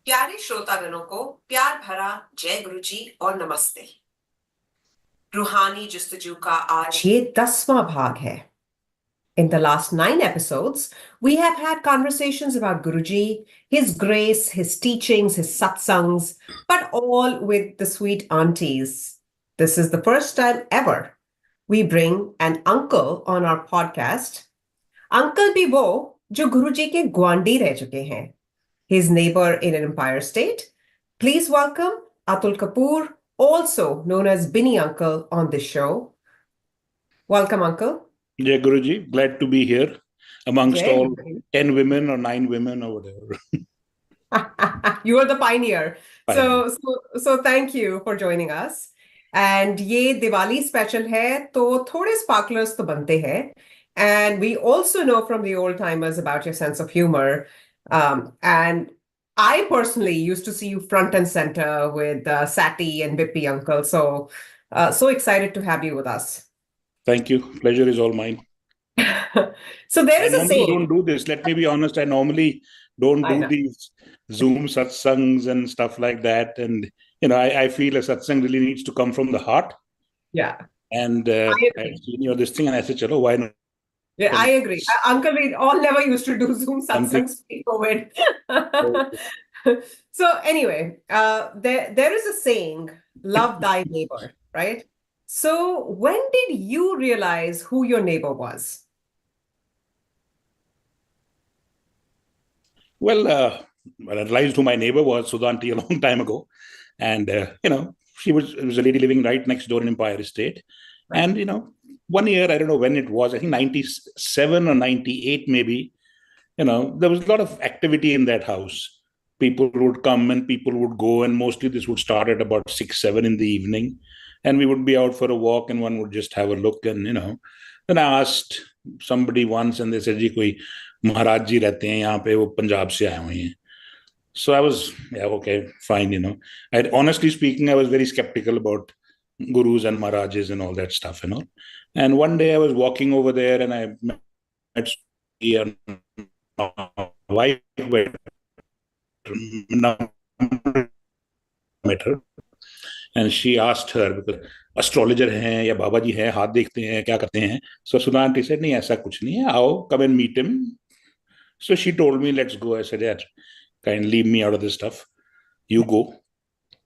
प्यारे श्रोतागणों को प्यार भरा जय गुरुजी और नमस्ते। रूहानी जुस्तजू का आज ये 10वां भाग है। In the last 9 episodes, we have had conversations about Guruji, his grace, his teachings, his satsangs, but all with the sweet aunties. This is the first time ever we bring an uncle on our podcast. Uncle भी वो जो गुरुजी के ग्वांडी रह चुके हैं, his neighbor in an Empire State. Please welcome Atul Kapur, also known as Binny Uncle, on this show. Welcome, Uncle. Yeah, Guruji, glad to be here amongst Jai all Guru. 10 women or 9 women or whatever. You are the pioneer. Pioneer. So thank you for joining us. And ये Diwali special है, तो थोड़े sparklers तो बनते हैं. And we also know from the old timers about your sense of humor. And I personally used to see you front and center with Sati and Bippy Uncle. So excited to have you with us. Thank you. Pleasure is all mine. So there I is a normally saying. don't do this. Let me be honest. I normally don't I do know. these Zoom satsangs and stuff like that. And, I feel a satsang really needs to come from the heart. Yeah. And I I've agree. seen this thing and I said, chalo, why not? Yeah, I agree. Uncle, we all never used to do Zoom Something. satsangs pre-COVID. So anyway, there is a saying, love thy neighbor, right? So when did you realize who your neighbor was? Well, I realized who my neighbor was, Sudanti, a long time ago. And, it was a lady living right next door in Empire State. Right. And, 1 year, I don't know when it was, I think 97 or 98 maybe, there was a lot of activity in that house. People would come and people would go, and mostly this would start at about 6, 7 in the evening. And we would be out for a walk and one would just have a look. And, then I asked somebody once and they said, जी कोई महाराज जी रहते हैं यहाँ पे, वो पंजाब से आए हुए हैं. So I was, yeah, okay, fine. Honestly speaking, I was very skeptical about gurus and maharajas and all that stuff. And one day I was walking over there and I met my wife, met her, and she asked her, because astrologer हैं या बाबा जी हैं, हाथ देखते हैं, क्या करते हैं. So Sudha aunty said, नहीं ऐसा कुछ नहीं है, आओ, come and meet him. So she told me, let's go. I said, yeah, kindly leave me out of this stuff. You go.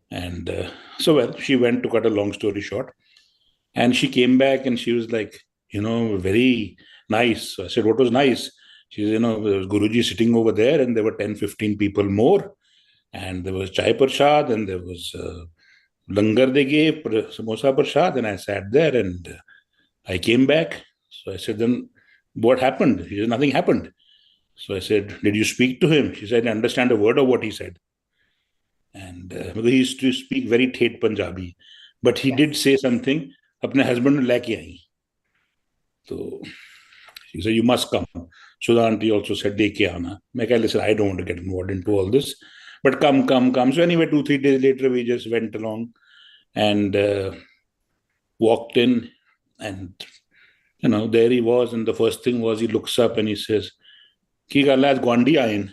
And she went, to cut a long story short. And she came back and she was like, very nice. So I said, what was nice? She said, there was Guruji sitting over there and there were 10, 15 people more. And there was chai prasad and there was langar they gave, samosa prasad. And I sat there and I came back. So I said, then what happened? She said, nothing happened. So I said, did you speak to him? She said, I understand a word of what he said. And because he used to speak very Thet Punjabi. But he did say something, अपने husband ने लेके आई. So she said, you must come. Sudha aunty also said, देके आना. मैं कहा, listen, I don't want to get involved into all this. But come. So anyway, 2, 3 days later, we just went along and walked in. And, there he was. And the first thing was, he looks up and he says, की गल है, Gwandi आए.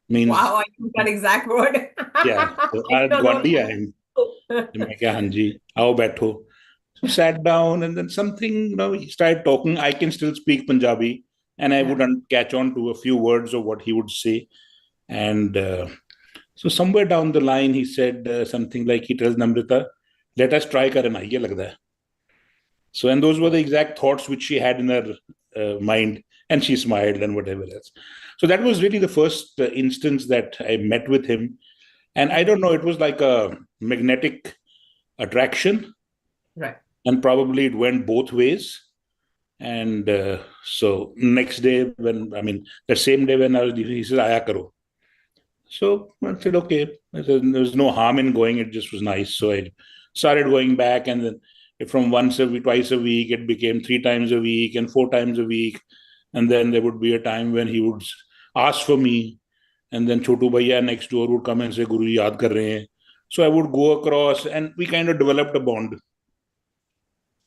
Means, wow, I use that exact word. Yeah, so आज Gwandi आए. मैं क्या, हाँ जी, आओ बैठो. So sat down and then something, he started talking. I can still speak Punjabi and I wouldn't catch on to a few words of what he would say. And so somewhere down the line, he said something like, he tells Namrita, let us try karna, ye lagda hai. So, and those were the exact thoughts which she had in her mind, and she smiled and whatever else. So that was really the first instance that I met with him. And I don't know, it was like a magnetic attraction. Right. And probably it went both ways. And so next day, the same day when I was leaving, he said, Aya karo. So I said, okay. I said, there was no harm in going. It just was nice. So I started going back. And then from once a week, twice a week, it became 3 times a week and 4 times a week. And then there would be a time when he would ask for me. And then Chotu Bhaiya next door would come and say, Guruji, yaad kar rahe hain. So I would go across and we kind of developed a bond.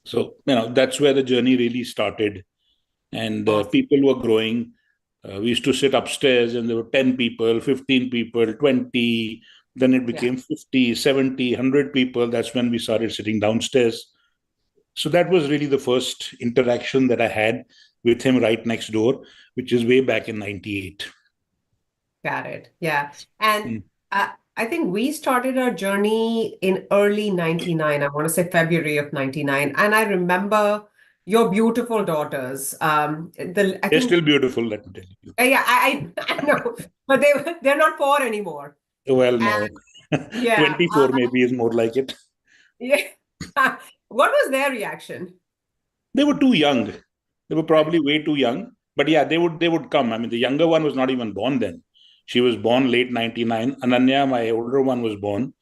So, that's where the journey really started. And people were growing. We used to sit upstairs and there were 10 people, 15 people, 20. Then it became 50, 70, 100 people. That's when we started sitting downstairs. So that was really the first interaction that I had with him right next door, which is way back in 98. Got it. Yeah. And I think we started our journey in early 99. I want to say February of 99. And I remember your beautiful daughters. They're still beautiful, let me tell you. Yeah, I know, but they're not four anymore. Well, no. And, yeah. 24 maybe is more like it. Yeah. What was their reaction? They were too young. They were probably way too young. But yeah, they would come. I mean, the younger one was not even born then. She was born late 99. Ananya, my older one, was born.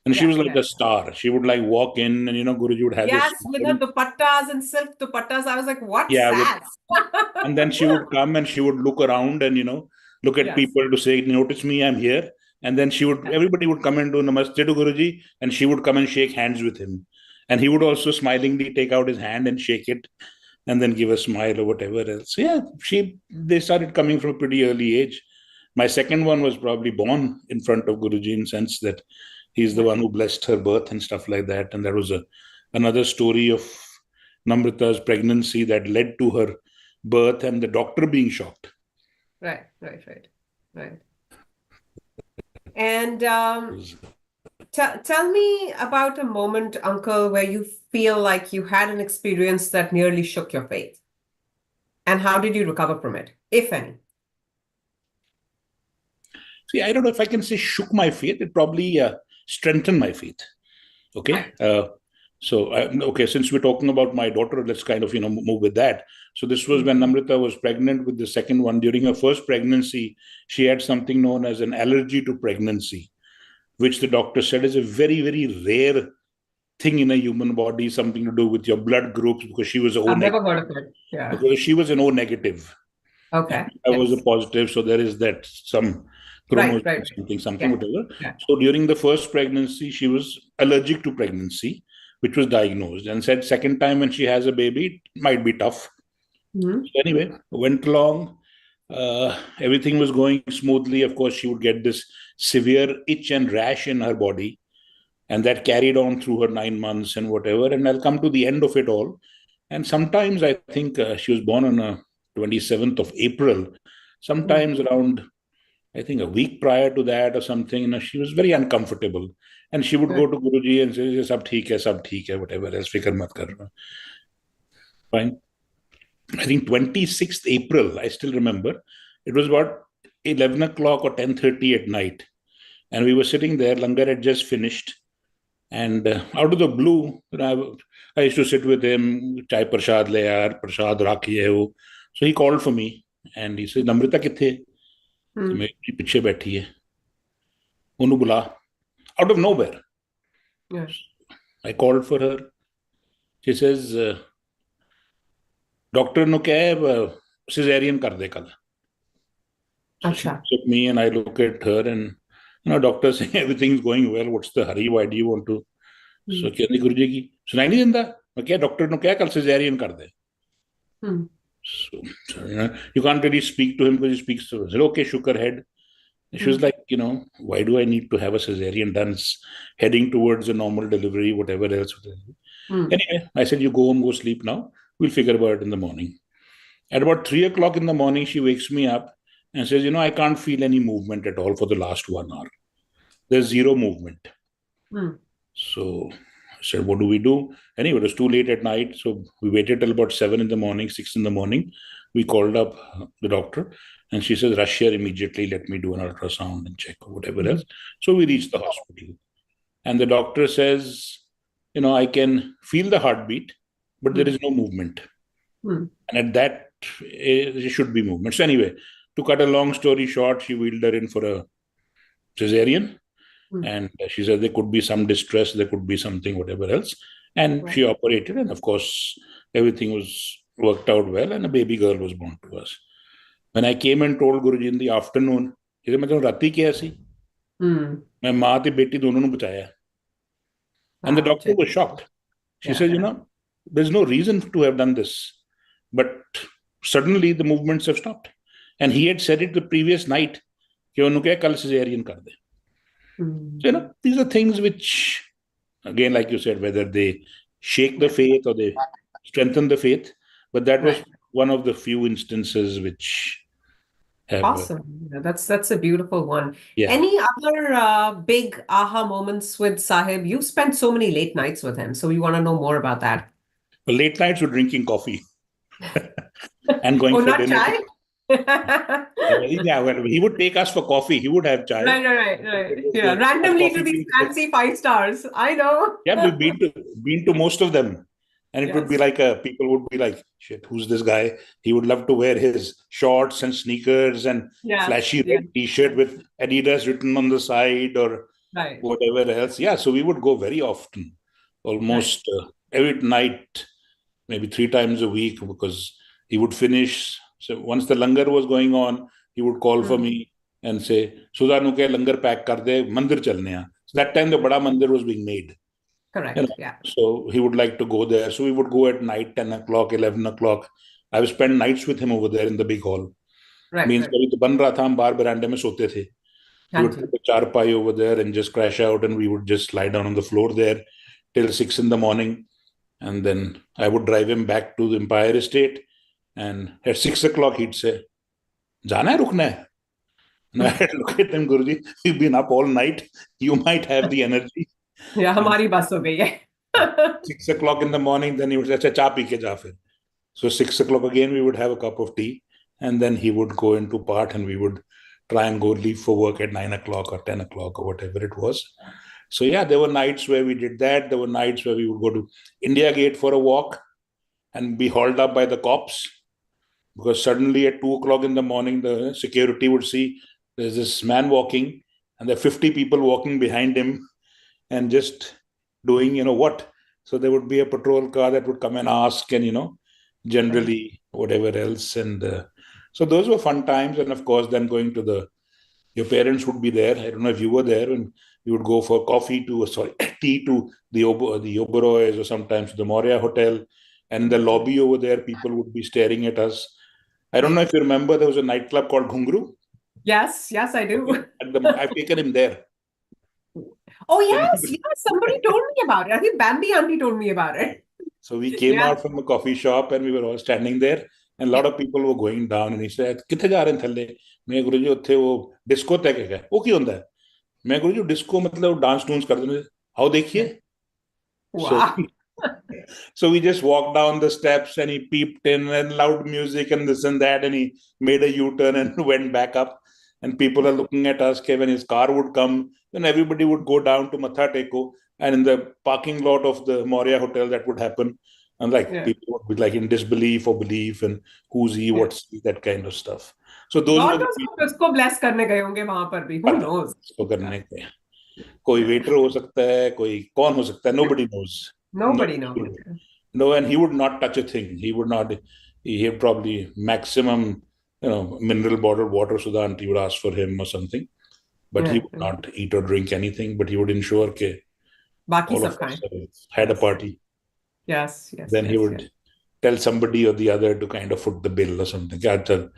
And she was like a star. She would like walk in and, Guruji would have this. With the dupattas and silk dupattas. I was like, what's that? And then she would come and she would look around and, look at people to say, notice me, I'm here. And then everybody would come and do Namaste to Guruji, and she would come and shake hands with him. And he would also smilingly take out his hand and shake it and then give a smile or whatever else. Yeah, they started coming from a pretty early age. My second one was probably born in front of Guruji in the sense that he's the one who blessed her birth and stuff like that. And that was another story of Namrata's pregnancy that led to her birth and the doctor being shocked. Right. And tell me about a moment, Uncle, where you feel like you had an experience that nearly shook your faith. And how did you recover from it, if any? See, I don't know if I can say shook my faith. It probably strengthened my faith. Okay. Since we're talking about my daughter, let's kind of, move with that. So this was when Namrata was pregnant with the second one. During her first pregnancy, she had something known as an allergy to pregnancy, which the doctor said is a very, very rare thing in a human body, something to do with your blood groups, because she was O negative. I've never heard of it. Yeah. Because she was an O negative. Okay. I was a positive, so there is that some chromosome, something, whatever. Yeah. So during the first pregnancy, she was allergic to pregnancy, which was diagnosed, and said second time when she has a baby, it might be tough. So anyway, went along. Everything was going smoothly. Of course, she would get this severe itch and rash in her body, and that carried on through her 9 months and whatever. And I'll come to the end of it all. And sometimes I think she was born on 27th of April. Sometimes around, I think, a week prior to that or something, she was very uncomfortable. And she would go to Guruji and say, sab theek hai, whatever else, fikr mat karna. Fine. I think 26th April, I still remember, it was about 11 o'clock or 10:30 at night. And we were sitting there, Langar had just finished. And out of the blue, I used to sit with him, chai prasad le yaar, prasad rakhi hai wo. So he called for me and he said, Namrata kithe? Main piche baithi hai. Unu bula. Out of nowhere. Yes. I called for her. She says, doctor no kya hai, cesarean kar de kal. So she looks at me and I look at her and, doctor saying everything's going well. What's the hurry? Why do you want to? So कहती गुरुजी की सुनाई नहीं देता मैं क्या doctor ने क्या कल cesarean कर दे. So you can't really speak to him because he speaks to us. Okay, shook her head. She was like, why do I need to have a cesarean done? It's heading towards a normal delivery, whatever else. Anyway, I said, you go home, go sleep now. We'll figure about it in the morning. At about 3 o'clock in the morning, she wakes me up and says, I can't feel any movement at all for the last 1 hour. There's zero movement. So I said, what do we do? Anyway, it was too late at night. So we waited till about 7 in the morning, 6 in the morning. We called up the doctor and she says, rush here immediately. Let me do an ultrasound and check or whatever else. So we reached the hospital. And the doctor says, I can feel the heartbeat, but there is no movement. And at that, there should be movement. So anyway, to cut a long story short, she wheeled her in for a cesarean. And she said there could be some distress, there could be something, whatever else. And she operated. And of course, everything was worked out well. And a baby girl was born to us. When I came and told Guruji in the afternoon, he said, "Matlab rati kya si? Main maa te beti dono nu bachaya." And the doctor was shocked. She said, there's no reason to have done this. But suddenly the movements have stopped. And he had said it the previous night, कि उन्होंने कहा कल cesarean कर दे. So, these are things which, again, like you said, whether they shake the faith or they strengthen the faith, but that was one of the few instances which have. Awesome. That's a beautiful one. Yeah. Any other big aha moments with Sahib? You've spent so many late nights with him, so we want to know more about that. Well, late nights were drinking coffee and going for not dinner. Chai? Yeah, well, he would take us for coffee. He would have chai. Right. Yeah, randomly to these fancy 5 stars. I know. Yeah, we've been to most of them. And it would be like people would be like, shit, who's this guy? He would love to wear his shorts and sneakers and flashy red t-shirt with Adidas written on the side or whatever else. Yeah, so we would go very often, almost every night, maybe 3 times a week, because he would finish. So once the langar was going on, he would call for me and say, Sudha nu ke langar pack kar de, mandir chalne hain. So that time the bada mandir was being made. Correct. So he would like to go there. So we would go at night, 10 o'clock, 11 o'clock. I would spend nights with him over there in the big hall. Means kabhi to ban raha tha, hum bahar veranda mein sote the. We would put a charpai over there and just crash out, and we would just lie down on the floor there till 6 in the morning. And then I would drive him back to the Empire Estate. And at 6 o'clock, he'd say, Jana hai, rukna hai? And I had to look at him, Guruji, we've been up all night. You might have the energy. Yeah, हमारी बस हो गई है. 6 o'clock in the morning, then he would say, "Acha, cha pee ke ja fir." So 6 o'clock again, we would have a cup of tea, and then he would go into part, and we would try and go leave for work at 9 o'clock or 10 o'clock or whatever it was. So yeah, there were nights where we did that. There were nights where we would go to India Gate for a walk and be hauled up by the cops, because suddenly at 2 o'clock in the morning, the security would see there's this man walking, and there are 50 people walking behind him and just doing, what. So there would be a patrol car that would come and ask, and, generally whatever else. And so those were fun times. And of course, then going to your parents would be there. I don't know if you were there, and you would go for tea to the Oberois, or sometimes to the Moria Hotel. And in the lobby over there, people would be staring at us. I don't know if you remember, there was a nightclub called Ghungru. Yes, I do. I've taken him there. Oh, yes, somebody told me about it. I think Bambi auntie told me about it. So we came out from a coffee shop, and we were all standing there, and a lot of people were going down, and he said, "Kithe ja rahe hain thalle?" मैं गुरुजी उत्थे वो discotheque है, वो क्यों होता है? मैं गुरुजी disco मतलब डांस टूंस कर देने, आओ देखिए. Wow. So we just walked down the steps, and he peeped in, and loud music and this and that, and he made a U-turn and went back up. And people are looking at us. When his car would come, then everybody would go down to Matha Teko, and in the parking lot of the Moria Hotel, that would happen. And people would be like in disbelief or belief, and who's he, what's he, that kind of stuff. So those God knows उसको bless करने गए होंगे वहां पर भी. Who knows? उसको करने के. कोई waiter हो सकता है, कोई कौन हो सकता है. Nobody knows. Nobody knows. No, and he would not touch a thing. He would not. He had probably maximum, mineral bottled water, so the auntie would ask for him or something. But he would not eat or drink anything. But he would ensure that all of us had a party. Yes. Then he would tell somebody or the other to kind of foot the bill or something. So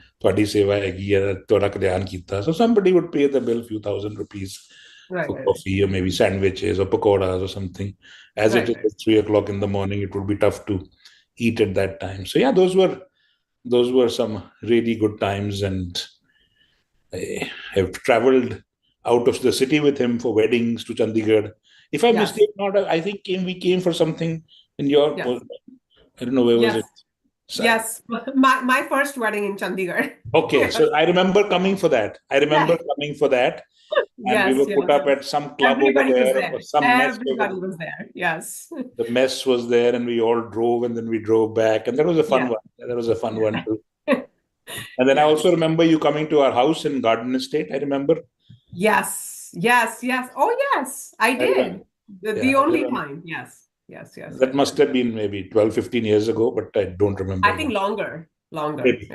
somebody would pay the bill, few thousand rupees. For coffee or maybe sandwiches or pakoras or something. As it is at 3 o'clock in the morning, it would be tough to eat at that time. So yeah, those were some really good times, and I have traveled out of the city with him for weddings to Chandigarh. If I mistake not, I think we came for something in your. I don't know where was it. So, yes, my first wedding in Chandigarh. Okay, so I remember coming for that. And we were put up at some club Everybody over there. Was there. Everybody was there. Yes. The mess was there, and we all drove, and then we drove back. And that was a fun one. That was a fun one too. And then I also remember you coming to our house in Garden Estate, I remember. Yes. Oh, yes, I did. The only time. Yes. That must have been maybe 12, 15 years ago, but I don't remember. I think longer. Maybe.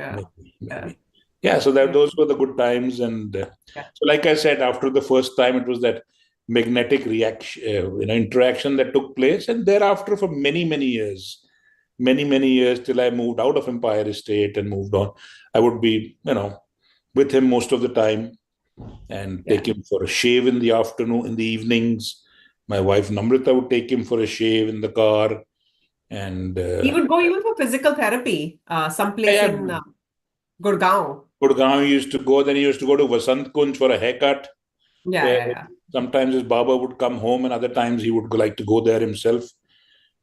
Yeah, so those were the good times. And so like I said, after the first time, it was that magnetic reaction, interaction that took place. And thereafter, for many, many years, till I moved out of Empire Estate and moved on, I would be, with him most of the time and take him for a shave in the afternoon, in the evenings. My wife Namrita would take him for a shave in the car. And he would go even for physical therapy, someplace in Gurgaon. Gurgaon he used to go. Then he used to go to Vasant Kunj for a haircut. Yeah. Sometimes his Baba would come home, and other times he would like to go there himself.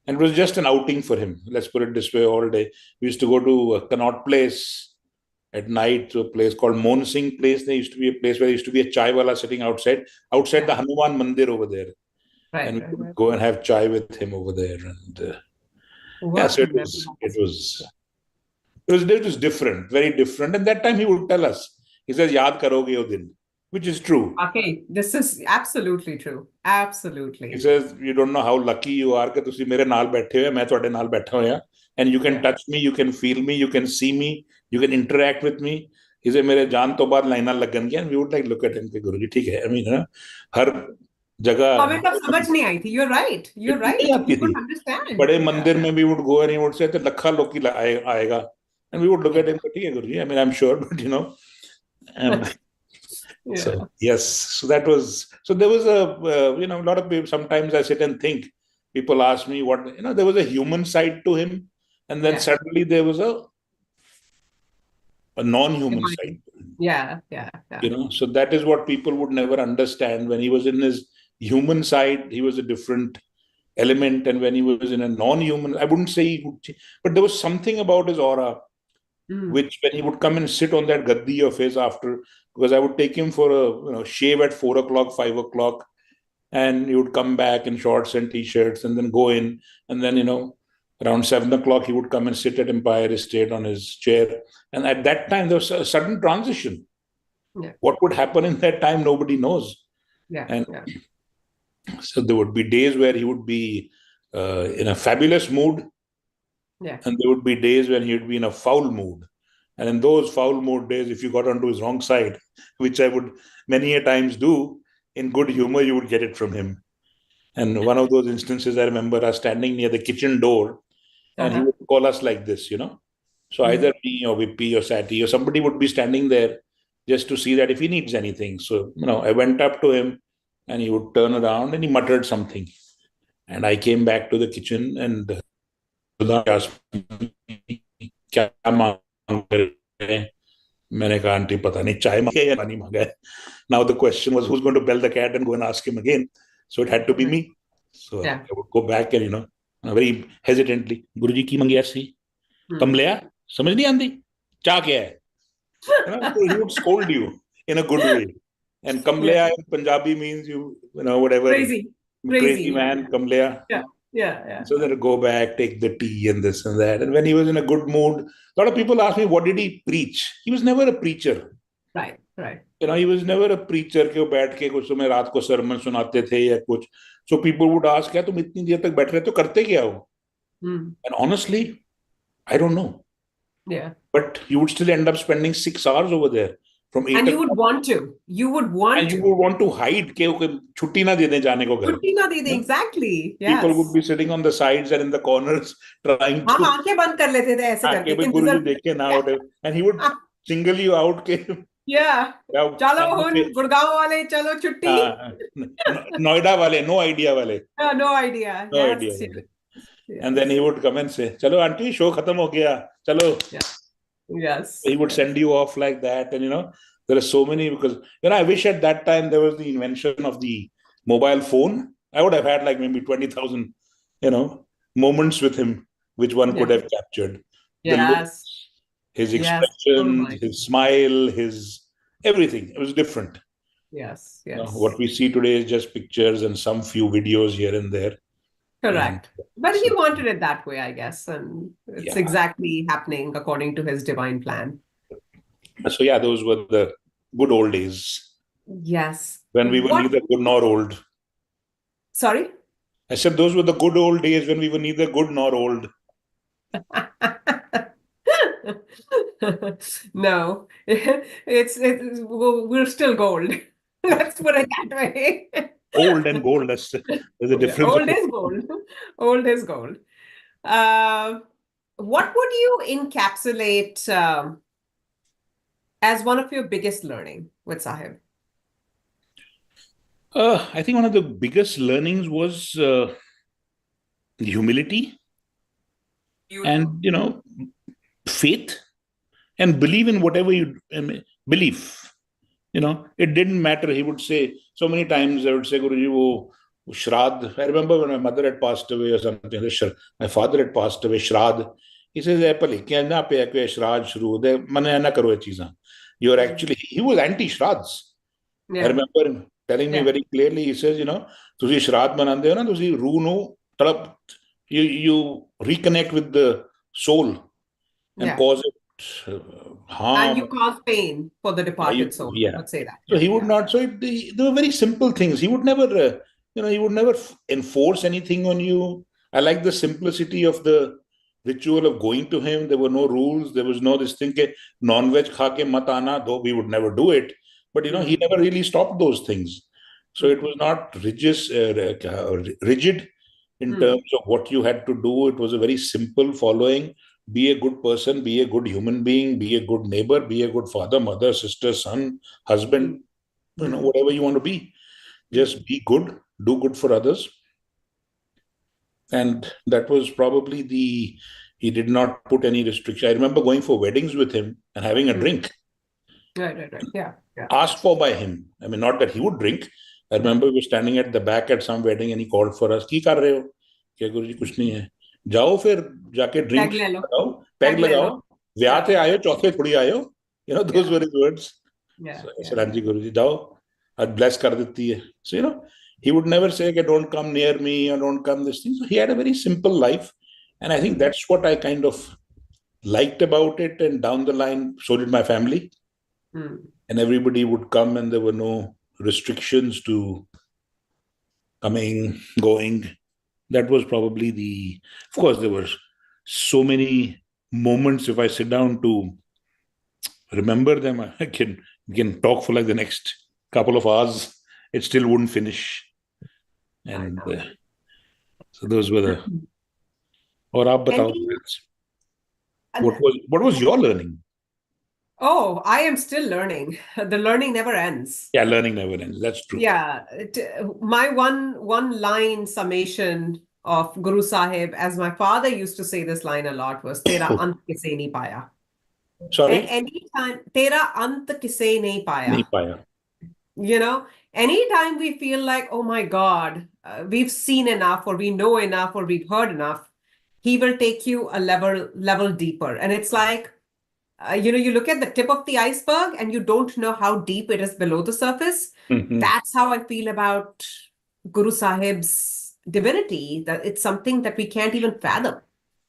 And it was just an outing for him. Let's put it this way, all day. We used to go to Connaught Place at night, to a place called Mon Singh Place. There used to be a place where there used to be a chai wala sitting outside the Hanuman Mandir over there. And we would go and have chai with him over there. And so it was different, very different. And that time he would tell us, he says, "Yaad karoge wo din," which is true. Okay, this is absolutely true. Absolutely. He says, "You don't know how lucky you are that ਤੁਸੀਂ ਮੇਰੇ ਨਾਲ ਬੈਠੇ ਹੋ, ਮੈਂ ਤੁਹਾਡੇ ਨਾਲ ਬੈਠਾ ਹੋਇਆ, and you can touch me, you can feel me, you can see me, you can interact with me." He said, "मेरे जान तो बाद लाइनां लगणगीਆਂ." And we would like look at him कि गुरुजी ठीक है, I mean, हर जगह हमें तब समझ नहीं आई थी. You're right. You're right. You couldn't understand. बड़े मंदिर में we would go and he would say, "तो लखा लोकी आएगा." And we would look at him, ठीक है गुरुजी, I mean, I'm sure, but So yes, so that was, so there was a lot of people. Sometimes I sit and think, people ask me what, there was a human side to him, and then suddenly there was a non-human side to him. So that is what people would never understand. When he was in his human side, he was a different element, and when he was in a non-human, I wouldn't say he would change, but there was something about his aura, which when he would come and sit on that gaddi of his after, because I would take him for a shave at 4 o'clock, 5 o'clock, and he would come back in shorts and t-shirts and then go in, and then around 7 o'clock he would come and sit at Empire Estate on his chair. And at that time there was a sudden transition. What would happen in that time, nobody knows. So there would be days where he would be in a fabulous mood, and there would be days when he would be in a foul mood. And in those foul mood days, if you got onto his wrong side, which I would many a times do, in good humor, you would get it from him. And one of those instances, I remember us standing near the kitchen door, and he would call us like this, So either me or Vippy or Sati or somebody would be standing there just to see that if he needs anything. So, I went up to him, and he would turn around and he muttered something. And I came back to the kitchen and asked me, "Kya मैंने कहा aunty पता नहीं चाय मांगे या पानी मांगा है." Now the question was, who's going to bell the cat and go and ask him again? So it had to be me. So I would go back and very hesitantly, "गुरुजी की मंगी ऐसी कमलिया समझ नहीं आंदी चाह क्या है?" So he would scold you in a good way. And kamleya in Punjabi means whatever, crazy man, kamleya. So then go back, take the tea and this and that. And when he was in a good mood, a lot of people ask me, what did he preach? He was never a preacher. Right. He was never a preacher कि वो बैठ के कुछ समय रात को sermon सुनाते थे या कुछ. So people would ask, क्या तुम इतनी देर तक बैठ रहे तो करते क्या हो? And honestly, I don't know. But you would still end up spending 6 hours over there. From 8 and you would want to. You would want to hide के छुट्टी ना दे दें जाने को घर. छुट्टी ना दे दें, exactly. Yes. People would be sitting on the sides and in the corners trying to. हम आंखें बंद कर लेते थे ऐसे करके कि गुरुजी देखे ना उठे. And he would single you out के. चलो गुड़गांव वाले चलो छुट्टी. नोएडा वाले, no idea वाले. No idea. And then he would come and say, "चलो आंटी शो खत्म हो गया, चलो." Yes. He would send you off like that. And, there are so many, because, I wish at that time there was the invention of the mobile phone. I would have had like maybe 20,000, moments with him, which one could have captured. Yes. The looks, his expression, his smile, his everything. It was different. Yes. What we see today is just pictures and some few videos here and there. Correct. But he wanted it that way, I guess. And it's exactly happening according to his divine plan. So those were the good old days. Yes. When we were neither good nor old. Sorry? I said those were the good old days when we were neither good nor old. No. We're still gold. Let's put it that way. Old and gold, there's a difference. Old is gold. What would you encapsulate as one of your biggest learning with Sahib? I think one of the biggest learnings was humility Beautiful. and, faith and believe in whatever you believe. It didn't matter. He would say so many times, I would say, Guruji, wo Shraddh. I remember when my mother had passed away or something, my father had passed away, Shraddh. He says, Pali, kya na pe kya Shraddh shuru de mane na karo ye cheezan. You're actually, he was anti-Shraddhs. I Yeah. remember him telling me Yeah. very clearly, he says, ਤੁਸੀਂ ਸ਼ਰਾਧ ਮਨਾਉਂਦੇ ਹੋ ਨਾ ਤੁਸੀਂ ਰੂਹ ਨੂੰ ਤੜਪ you reconnect with the soul and Yeah. cause it And harm. you cause pain for the departed soul. Yeah. Let's say that. So Yeah. he would Yeah. not. So they were very simple things. He would never, he would never enforce anything on you. I like the simplicity of the ritual of going to him. There were no rules. There was no this thing ke non-veg kha ke mat aana, though we would never do it. But he never really stopped those things. So it was not rigid in terms of what you had to do. It was a very simple following. Be a good person, be a good human being, be a good neighbor, be a good father, mother, sister, son, husband, whatever you want to be. Just be good, do good for others. And that was probably he did not put any restriction. I remember going for weddings with him and having a drink. Right. Yeah. Asked for by him. I mean, not that he would drink. I remember we were standing at the back at some wedding and he called for us. की कर रहे हो? क्या गुरुजी कुछ नहीं है. जाओ फिर जाके ड्रिंक लगाओ, पैग लगाओ. ब्याह थे आयो, चौथे थोड़ी आयो. Those were his words. Yeah. So I said, हाँ जी गुरुजी जाओ. आज bless कर देती है. So he would never say, okay, don't come near me or don't come this thing. So he had a very simple life, and I think that's what I kind of liked about it. And down the line, so did my family. And everybody would come and there were no restrictions to coming, going. That was probably of course, there were so many moments. If I sit down to remember them, I can talk for like the next couple of hours. It still wouldn't finish. And so those were the. Or aap batao, what was your learning? Oh, I am still learning. The learning never ends. Yeah, learning never ends. That's true. Yeah. My one line summation of Guru Sahib, as my father used to say this line a lot, was Tera ant kise nahi paya. Sorry? Anytime, Tera ant kise nahi paya. Nahi paya. Anytime we feel like, oh my God, we've seen enough, or we know enough, or we've heard enough, he will take you a level deeper. And it's like, you look at the tip of the iceberg and you don't know how deep it is below the surface. That's how I feel about Guru Sahib's divinity, that it's something that we can't even fathom.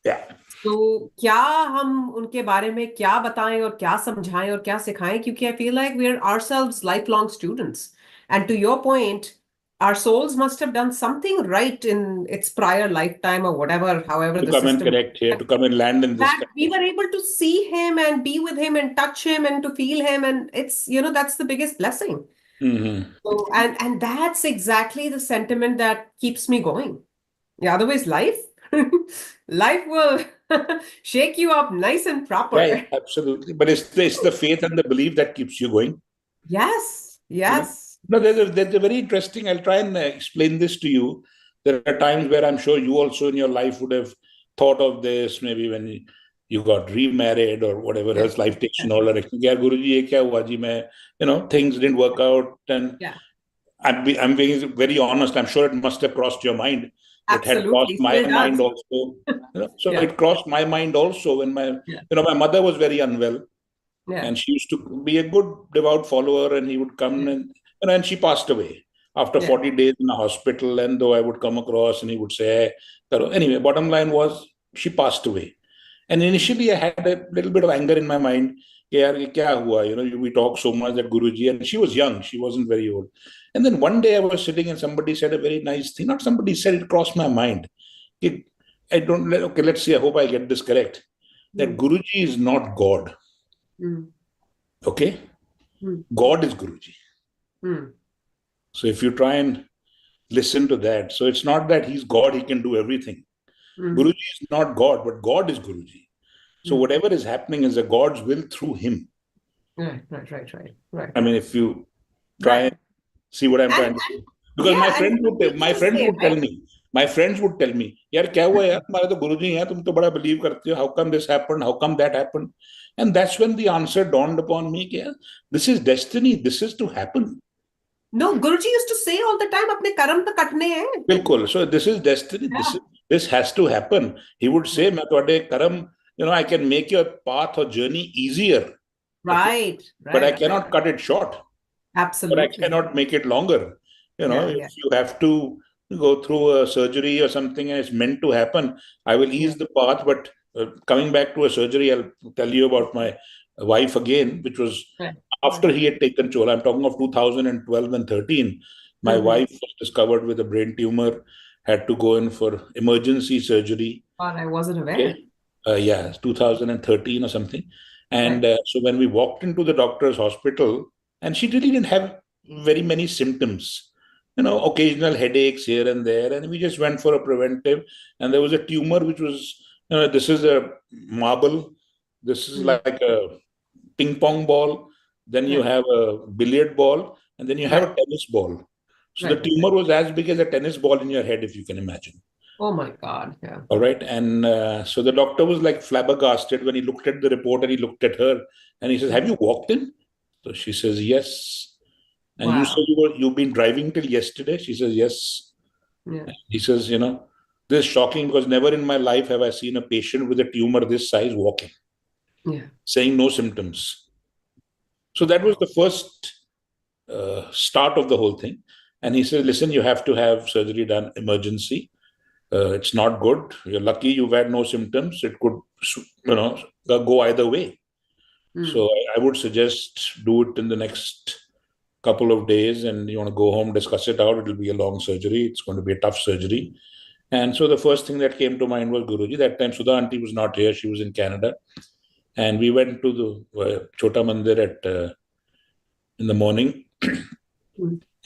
Yeah. तो क्या हम उनके बारे में क्या बताएं और क्या समझाएं और क्या सिखाएं, क्योंकि I feel like we're ourselves lifelong students. And to your point, our souls must have done something right in its prior lifetime or whatever, however to come and correct here, to come and land in this. That we were able to see him and be with him and touch him and to feel him, and it's that's the biggest blessing. So and that's exactly the sentiment that keeps me going. Yeah, otherwise life will shake you up nice and proper. Yeah, absolutely. But it's the faith and the belief that keeps you going. Yes. No, there's a very interesting, I'll try and explain this to you. There are times where I'm sure you also in your life would have thought of this, maybe when you got remarried or whatever else, life takes in all directions. Yeah, Guruji, ye kya hua ji, things didn't work out. And I'm being very honest. I'm sure it must have crossed your mind. Absolutely. It had crossed my mind also. So it crossed my mind also when my mother was very unwell. Yeah. And she used to be a good devout follower, and he would come and she passed away after 40 days in a hospital. And though I would come across and he would say, anyway, bottom line was she passed away. And initially I had a little bit of anger in my mind. Kya hua? We talk so much at Guruji, and she was young. She wasn't very old. And then one day I was sitting and somebody said a very nice thing. Not somebody said, it crossed my mind. Let's see, I hope I get this correct. That Guruji is not God. Okay? God is Guruji. So if you try and listen to that, so it's not that he's God, he can do everything. Guruji is not God, but God is Guruji. So whatever is happening is a God's will through him. Right. I mean, if you try and Right. see what I'm trying to And say. Because yeah, and we feel my the friends same, would tell right? me, यार क्या हुआ यार तुम्हारे तो गुरुजी हैं तुम तो बड़ा believe करते हो, how come this happened, how come that happened, and that's when the answer dawned upon me कि यार this is destiny, this is to happen. No, Guruji used to say all the time, अपने कर्म तो कटने हैं. बिल्कुल. So this is destiny, this has to happen. He would say मैं तुम्हारे कर्म, I can make your path or journey easier, okay, but I cannot cut it short, but I Absolutely. cannot make it longer. Yeah. If you have to go through a surgery or something and it's meant to happen, I will ease the path. But coming back to a surgery, I'll tell you about my wife again, which was after he had taken control. I'm talking of 2012 and 13. My wife was discovered with a brain tumor, had to go in for emergency surgery. God, I wasn't aware. Okay. Yeah, 2013 or something. And so when we walked into the doctor's hospital, and she really didn't have very many symptoms, occasional headaches here and there. And we just went for a preventive. And there was a tumor which was, this is a marble, this is like a ping pong ball, then you have a billiard ball, and then you have a tennis ball. So the tumor was as big as a tennis ball in your head, if you can imagine. Oh my God. Yeah. All right. And so the doctor was like flabbergasted when he looked at the report and he looked at her and he says, "Have you walked in?" So she says, "Yes." And you said you've been driving till yesterday? She says, "Yes." Yeah. He says, this is shocking because never in my life have I seen a patient with a tumor this size walking, saying no symptoms. So that was the first start of the whole thing. And he said, "Listen, you have to have surgery done emergency. It's not good. You're lucky you've had no symptoms. It could, go either way." So I would suggest do it in the next couple of days, and you want to go home, discuss it out. It'll be a long surgery. It's going to be a tough surgery. And so the first thing that came to mind was Guruji. That time Sudha auntie was not here. She was in Canada. And we went to the Chota Mandir in the morning.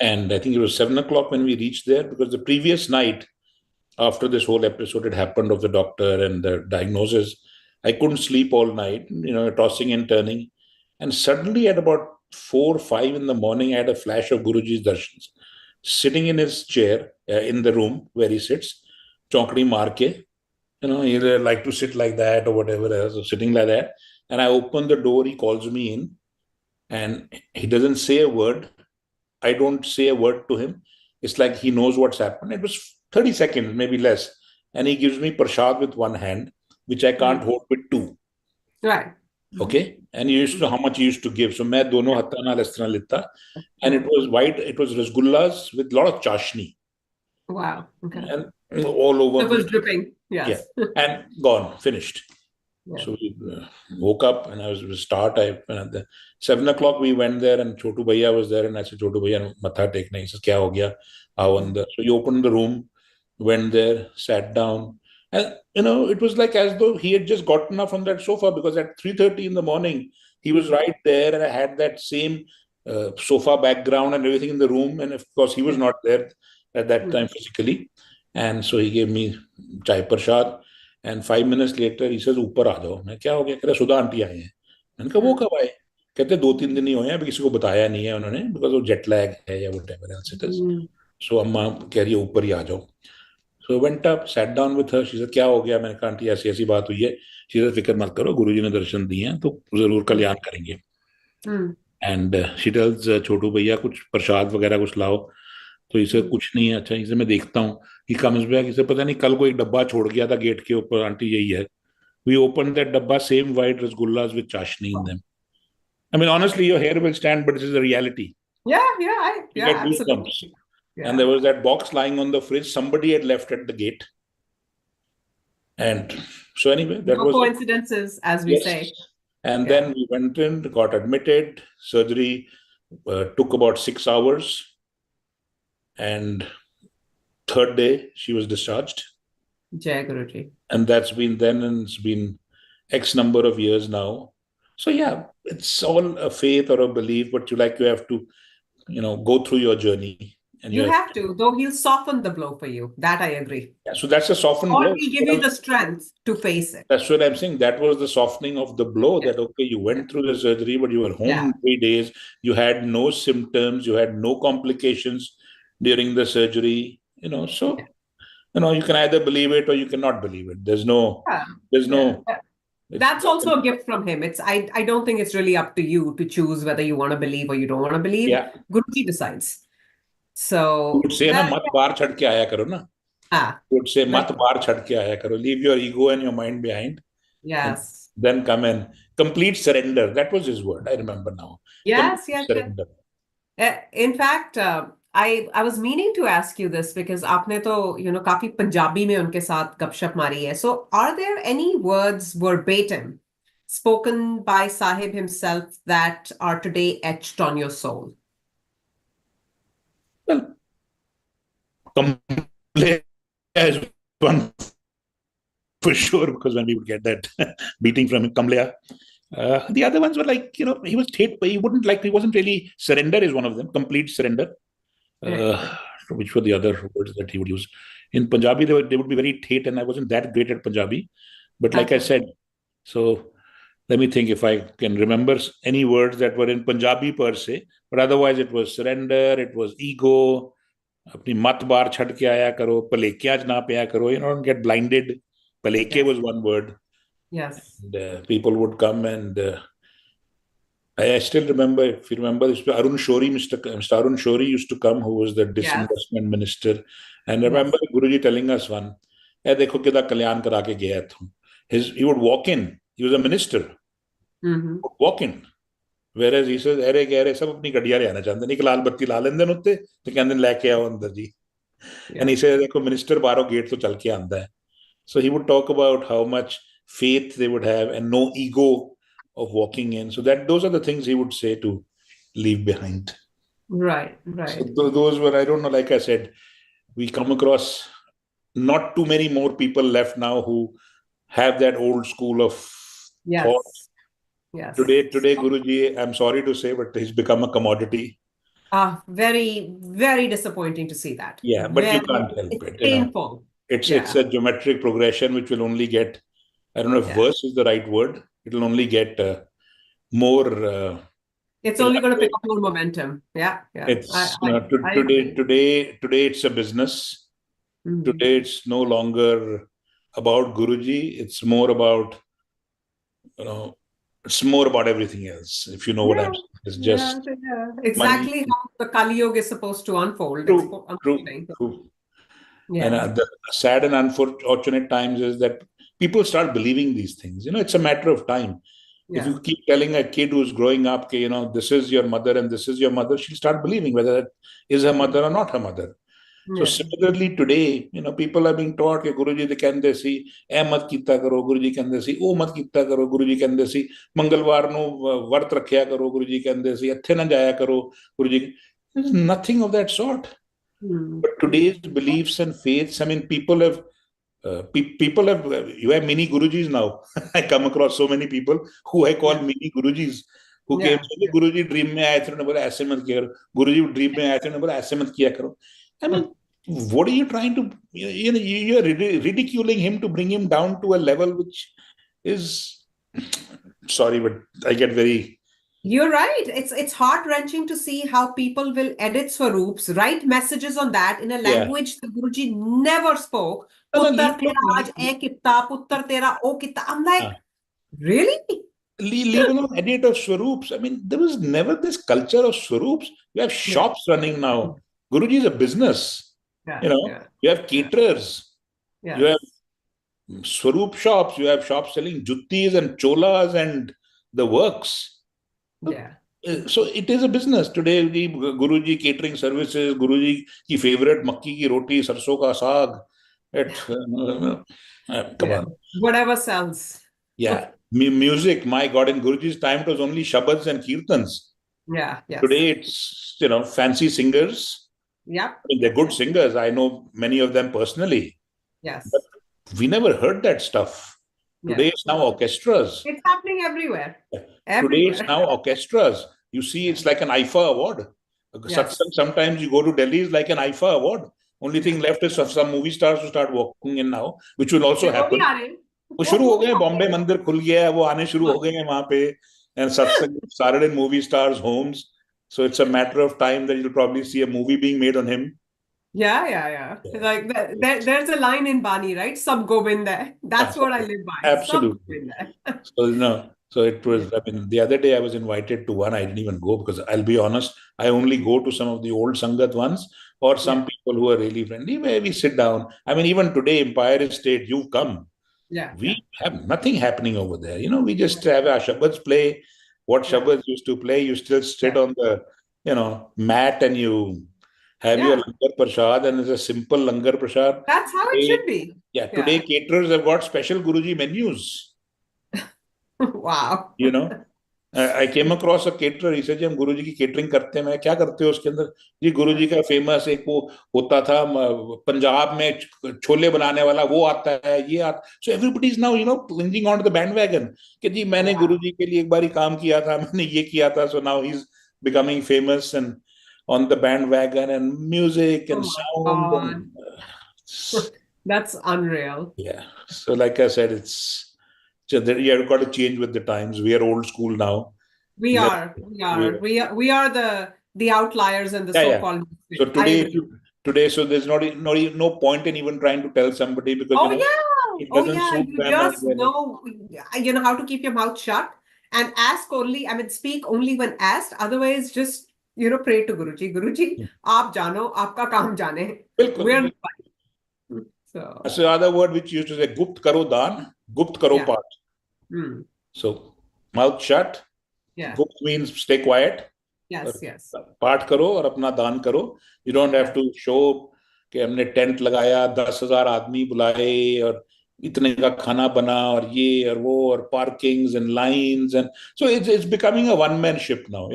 And I think it was 7 o'clock when we reached there, because the previous night, after this whole episode had happened of the doctor and the diagnosis, I couldn't sleep all night, tossing and turning. And suddenly at about 4 or 5 in the morning, I had a flash of Guruji's darshans. Sitting in his chair in the room where he sits, chonkdi maar ke, he like to sit like that or whatever else, so sitting like that. And I open the door, he calls me in, and he doesn't say a word. I don't say a word to him. It's like he knows what's happened. It was 30 seconds, maybe less. And he gives me prasad with one hand, which I can't hold with two. Right. Okay. And he used to, how much he used to give. So main dono hatta naal is tarah litta. And it was white, it was rasgullas with a lot of chashni. Wow. Okay. And all over. It was dripping. Yes. Yeah. And gone, finished. Yeah. So we woke up and I was start. At 7 o'clock we went there and Chotu Bhaiya was there, and I said, "Chotu Bhaiya, matha tekna." He says, "Kya ho gaya? Aao andar." So he opened the room, went there, sat down, and it was like as though he had just gotten up from that sofa, because at 3:30 in the morning he was right there, and I had that same sofa background and everything in the room, and of course he was not there at that time physically, and so he gave me chai prasad. And 5 minutes later, he says, "ऊपर आ जाओ." मैं, क्या हो गया? कह रहा, "सुधा aunty आई हैं." मैंने कहा, "वो कब आए?" कहते 2-3 दिन ही हुए हैं, अभी किसी को बताया नहीं है उन्होंने, बिकॉज वो जेट लैग है या whatever else it is. So अम्मा कह रही है ऊपर ही आ जाओ. So I went up, sat down with her. She said, "क्या हो गया?" मैंने कहा, "आंटी ऐसी ऐसी बात हुई है." She said, "फिक्र मत करो, गुरुजी ने दर्शन दिए हैं तो जरूर कल्याण करेंगे." And she tells छोटू भैया कुछ प्रसाद वगैरह कुछ लाओ. तो इसे कुछ नहीं है. अच्छा, इसे मैं देखता हूँ. He comes back. इसे पता नहीं कल को एक डब्बा छोड़ गया था गेट के ऊपर. आंटी यही है. We opened that dabba, same white rasgullas with chashni in them. I mean, honestly, your hair will stand, but this is a reality. Yeah, You get absolutely. goosebumps. And there was that box lying on the fridge. Somebody had left at the gate. And so anyway, that was coincidences, as we say. And then we went in, got admitted. Surgery took about 6 hours. And third day, she was discharged. Jai Guruji. And that's been then, and it's been X number of years now. So yeah, it's all a faith or a belief, but you have to, go through your journey And You have to, though he'll soften the blow for you. That I agree. Yeah, so that's a softened Or blow. he'll give you the strength to face it. That's what I'm saying. That was the softening of the blow. That okay, you went through the surgery, but you were home 3 days. You had no symptoms. You had no complications during the surgery. So you can either believe it or you cannot believe it. There's no. That's also a gift from him. I don't think it's really up to you to choose whether you want to believe or you don't want to believe. Yeah. Guruji decides. So You would say, "Na mat baar chhad ke aaya karo na." You would say, "Mat baar chhad ke aaya karo." Leave your ego and your mind behind. Yes. Then come in. Complete surrender. That was his word. I remember now. Yes. Surrender. In fact, I was meaning to ask you this because आपने तो काफी पंजाबी में उनके साथ गपशप मारी है. So are there any words verbatim spoken by Sahib himself that are today etched on your soul? Well, Kamble is one for sure, because when we would get that beating from Kamble, the other ones were like, he was he wasn't really, surrender is one of them, complete surrender. Which were the other words that he would use? In Punjabi, they would be very thet, and I wasn't that great at Punjabi. But like I said, so let me think if I can remember any words that were in Punjabi per se. But otherwise, it was surrender, it was ego, apni mat baar chhad ke aaya karo, palekya na paya karo, don't get blinded. Paleke was one word. Yes. And people would come and I still remember, if you remember, Arun Shori, Mr. Arun Shori used to come, who was the disinvestment minister. And I remember Guruji telling us one, dekho kida kalyan kara ke gaya thu. He would walk in. He was a minister. Mm-hmm. Would walk in. Whereas he says, "Ere gare sab apni gadiya le aana chahte hain. Laal batti la lende nutte, to kehande leke aao andar ji." And he says, "Dekho minister baaro gate to chal ke aanda hai." So he would talk about how much faith they would have and no ego of walking in. So those are the things he would say to leave behind. Right. So those were, I don't know, like I said, we come across not too many more people left now who have that old school of thought. Yes. Today, Guruji, I'm sorry to say, but he's become a commodity. Very, very disappointing to see that. Yeah, but you can't help it. It's painful. It's a geometric progression which will only get, I don't know if verse is the right word. It'll only get more. It's only going to pick up more momentum. Yeah. It's today it's a business. Mm-hmm. Today it's no longer about Guruji. It's more about it's more about everything else. If you know what I'm saying, it's just exactly how the Kali Yuga is supposed to unfold. True. Yeah. And the sad and unfortunate times is that people start believing these things. It's a matter of time. Yeah. If you keep telling a kid who's growing up, this is your mother and this is your mother, she'll start believing whether that is her mother or not her mother. Yeah. So similarly today, people are being taught that Guruji they can see, mat kita karo, Guruji can see, mat kita karo, Guruji can see, Mangalwar no vart rakhya karo, Guruji can see, atthe na jaya karo, Guruji. There's nothing of that sort. But today's beliefs and faiths, people have you have mini Gurujis now. I come across so many people who I call mini Gurujis who came to me, Guruji dream mein aaye the, ne bola aise mat kiya karo. Guruji dream mein aaye the, ne bola aise mat kiya karo. What are you trying to, you're ridiculing him to bring him down to a level which is, sorry, but I get very... You're right. It's heart-wrenching to see how people will edit Swarups, write messages on that in a language that Guruji never spoke. Puttar tera aaj ek kitta, puttar tera o kitta. I'm like, really? Leave alone edit of Swarups. There was never this culture of Swarups. You have shops running now. Guruji is a business. You have caterers. You have Swarup shops. You have shops selling juttis and cholas and the works. So it is a business. Today, the Guruji catering services, Guruji ki favorite makki ki roti, sarso ka saag. Come on. Whatever sells. Yeah. Music, my God, in Guruji's time, it was only shabads and kirtans. Today, it's, fancy singers. They're good singers. I know many of them personally. Yes. But we never heard that stuff. Today, it's now orchestras. It's happening everywhere. Today, it's now orchestras. You see, it's like an IFA award. Yes. Sometimes you go to Delhi, is like an IFA award. Only thing left is for some movie stars to start walking in now, which will also वो भी happen. आ रहे हैं वो शुरू हो वो भी गए, आ बॉम्बे रहे हैं मंदिर खुल गया है, वो आने शुरू हो गए हैं वहां पे, and satsang started in movie stars' homes. So it's a matter of time that you'll probably see a movie being made on him. yeah. Yeah. Like there's a line in Bani, right? Sab Gobind hai. That's what I live by. Sab Absolutely. Gobind hai. So, so it Yeah. was, I mean, the other day I was invited to one. I didn't even go because I'll be honest, I only go to some of the old Sangat ones or some Yeah. people who are really friendly where we sit down. I mean, even today, Empire State, you've come. Yeah. We have nothing happening over there. We just have our Shabads play. What Shabads used to play, you still sit on the, mat and you have your Yeah. Langar Prasad, and it's a simple Langar Prasad. That's how it should be. Yeah, today caterers have got special Guruji menus. Wow. I came across a caterer. He said, हम गुरुजी की catering करते हैं. मैं क्या करते हो उसके अंदर? जी गुरुजी का फेमस एक वो होता था पंजाब में छोले बनाने वाला, वो आता है, ये आता. So everybody is now clinging on to the bandwagon कि जी मैंने गुरुजी के लिए एक बार ही काम किया था, मैंने ये किया था. So now he's becoming famous and on the bandwagon, and music and sound and, that's unreal. Yeah. So like I said, you have got to change with the times. We are old school now. We are the outliers and the so-called. So today, so there's no point in even trying to tell somebody because it doesn't suit You them. just know how to keep your mouth shut and ask only. I mean, speak only when asked. Otherwise, just pray to Guruji. Guruji, aap jano, aapka kaam jane. We're not fine. So the other word which used to say, Gupt karo daan, Gupt karo paat. So mouth shut. Gupt means stay quiet. Yes. पाठ करो और अपना दान करो. You don't have to show कि हमने tent लगाया, 10,000 आदमी बुलाए और इतने का खाना बना और ये और वो और parkings and lines, and so it's becoming a one-man ship now.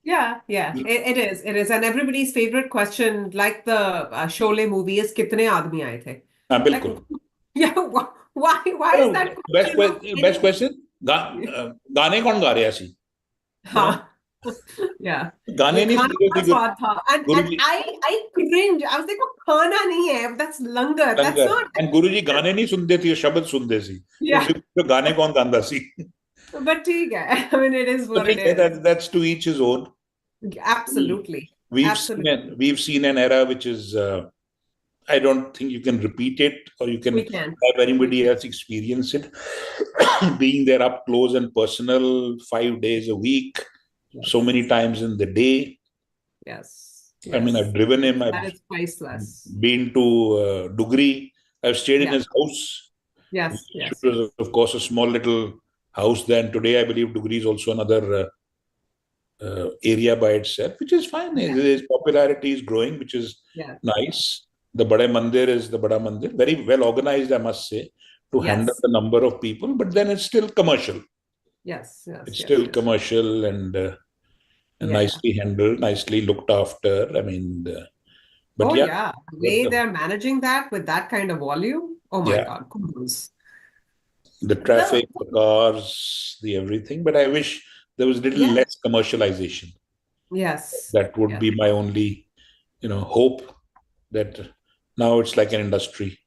Yeah, it is, and everybody's favorite question, like the Sholay movie, is कितने आदमी आए थे? बिल्कुल. Yeah, why is that question? Best question. गाने कौन गा रहे ऐसी? हाँ. Yeah. गाने नहीं सुनते थे स्वाद था. And I cringe. I was like, वो खाना नहीं है. That's langar. That's not. And गुरुजी गाने नहीं सुनते थे, शब्द सुनते सी. तो गाने कौन गांदा सी? But ठीक है. I mean, it is what it is. That's to each his own. Absolutely. We've seen an era which is, I don't think you can repeat it, or you can have anybody else experience it. Being there up close and personal, 5 days a week, so many times in the day. Yes. I mean, I've driven him. That is priceless. Been to Dugri. I've stayed in his house. Yes. It was, of course, a small little house then. Today, I believe Dugri is also another area by itself, which is fine. His popularity is growing, which is nice. The Bada Mandir is the Bada Mandir. Very well organized, I must say, to handle the number of people. But then it's still commercial. Yes. It's still commercial and nicely handled, nicely looked after. I mean, but the way they're managing that with that kind of volume. Oh my God, kudos. The traffic, the cars, the everything. But I wish there was a little less commercialization. Yes. That would be my only, hope, that now it's like an industry.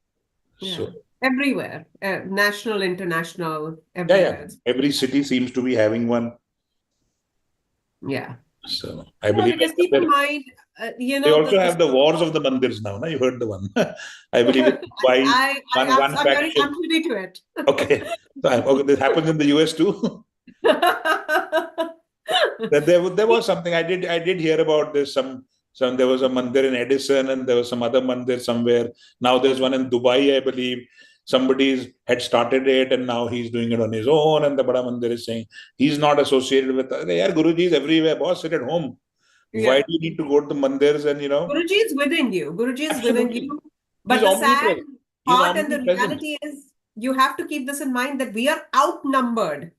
So everywhere, national, international, everywhere. Every city seems to be having one. Yeah. So I believe just keep in mind, they also have the wars of the mandirs now. You heard the one. I believe it's I'm very privy to it. Okay. This happens in the US too. There was something I did hear about this. There was a mandir in Edison, and there was some other mandir somewhere. Now there's one in Dubai, I believe. Somebody had started it, and now he's doing it on his own. And the Bada Mandir is saying he's not associated with. Guruji is everywhere. Boss, sit at home. Why do you need to go to the mandirs and Guruji is within you. Guruji is within you. But the sad part and the reality is, you have to keep this in mind, that we are outnumbered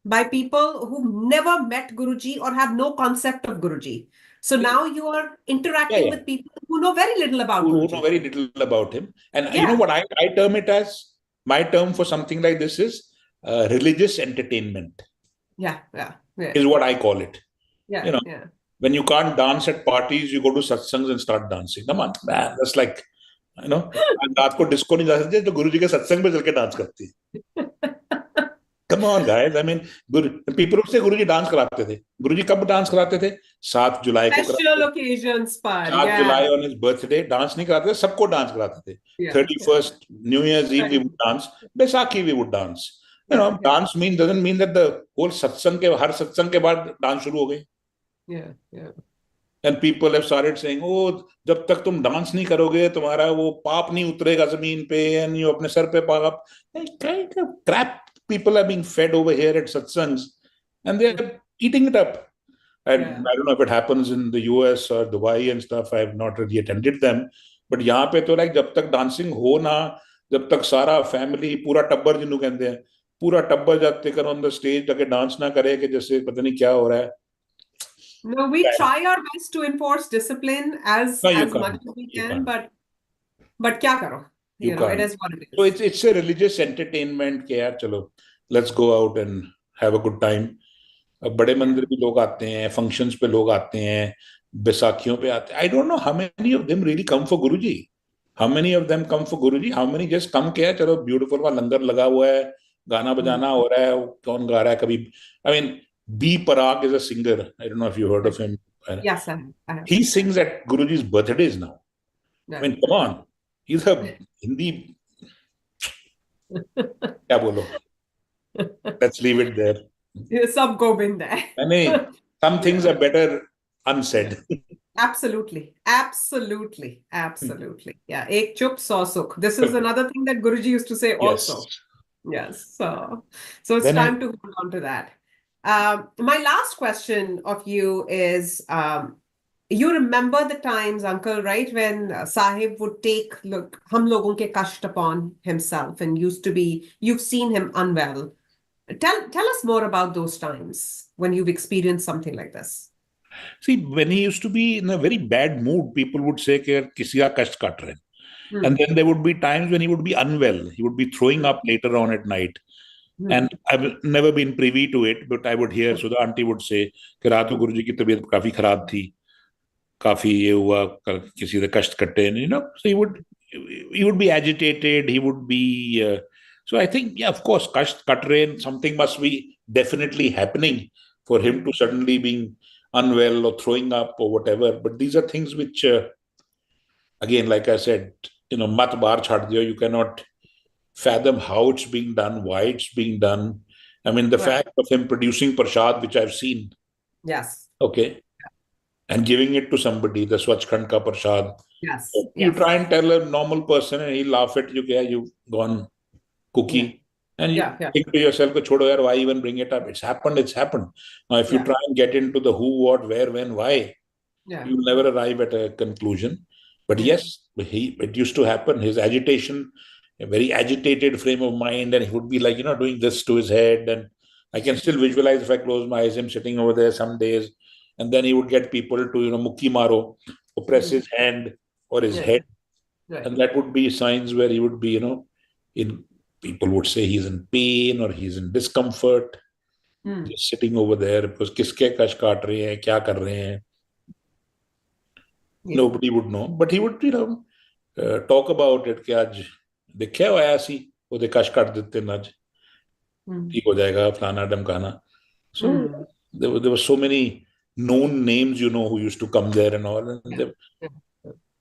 by people who never met Guruji or have no concept of Guruji. So now you are interacting with people who know very little about Guruji. Who know very little about him. And you know what I term it as? My term for something like this is religious entertainment. Yeah. Is what I call it. When you can't dance at parties, you go to satsangs and start dancing. Come on, man. That's like, रात को disco नहीं जा सकते तो गुरुजी के सत्संग में चल के डांस करती है. Come on, guys. I mean, people would say Guruji dance कराते थे. गुरुजी कब डांस कराते थे? 7 जुलाई को कराते Special थे. occasions पर, 7 yeah. July on his birthday dance नहीं कराते थे, सबको डांस कराते थे. Yeah, 31st, New Year's Eve, we would dance. Baisakhi, we would dance. Dance doesn't mean that the whole satsang के हर सत्संग के बाद डांस शुरू हो गई. Yeah. And people have started saying, oh, जब तक तुम डांस नहीं करोगे तुम्हारा वो पाप नहीं उतरेगा जमीन पे, and you अपने सर पे पाप. Kind of crap people are being fed over here at satsangs, and they're eating it up. And I don't know if it happens in the US or Dubai and stuff. I have not really attended them. But यहाँ पे तो like जब तक dancing हो ना, जब तक सारा family पूरा टब्बर जिन्हों कहते हैं, पूरा टब्बर जाते कर on the stage जाके डांस ना करे कि जैसे पता नहीं क्या हो रहा है. No, we try our best to enforce discipline as No, you much can't. as we You can, can't. but क्या करो? You It can't. is what it is. So it's a religious entertainment कि यार चलो, let's go out and have a good time. अब बड़े मंदिर भी लोग आते हैं, फंक्शंस पे लोग आते हैं, बैसाखियों पे आते हैं. I don't know how many of them really come for Guruji. How many of them come for Guruji? How many just come क्या चलो beautiful वहाँ लंगर लगा हुआ है, गाना बजाना हो रहा है, कौन गा रहा है कभी. I mean, B. Parag is a singer. I don't know if you heard of him. Yes, I have. He sings at Guruji's birthdays now. I mean, come on. He's a Hindi. क्या बोलो? Let's leave it there. सब go bin there. I mean, some things are better unsaid. Absolutely. Yeah. Ek chup, so sukh. This is another thing that Guruji used to say also. Yes. So it's Then time to hold on to that. My last question of you is, you remember the times, Uncle, right, when Sahib would take hum logon ke kasht upon himself and you've seen him unwell. Tell us more about those times when you've experienced something like this. See, when he used to be in a very bad mood, people would say कि किसी का कष्ट काट रहे हैं. And then there would be times when he would be unwell. He would be throwing up later on at night. And I've never been privy to it, but I would hear Sudha auntie would say कि रात को गुरुजी की तबीयत काफी खराब थी, काफी ये हुआ, किसी ने कष्ट कटे, So he would be agitated. He would be. So I think, yeah, of course, kasht kat rahe, something must be definitely happening for him to suddenly being unwell or throwing up or whatever. But these are things which, again, like I said, mat bar chhad diyo. You cannot fathom how it's being done, why it's being done. I mean, the fact of him producing prasad, which I've seen. Yes. Okay. And giving it to somebody, the Swachkhand ka prasad. Yes. So you try and tell a normal person and he'll laugh at you, yeah, you've gone cookie. And you think to yourself, why even bring it up? It's happened. Now, if you try and get into the who, what, where, when, why, you'll never arrive at a conclusion. But yes, it used to happen. His agitation, a very agitated frame of mind, and he would be like, doing this to his head. And I can still visualize if I close my eyes, him sitting over there some days. And then he would get people to, mukki maro, or press his hand or his head. Right. And that would be signs where he would be, people would say he's in pain or he's in discomfort. Just sitting over there because kiske kash kaat rahe hain, kya kar rahe hain. Nobody would know. But he would, talk about it. Ki aaj dekhe ho aisi, wo de kash kaat dete naj. Theek ho jayega, flana damkana. So there were so many known names, who used to come there and all. And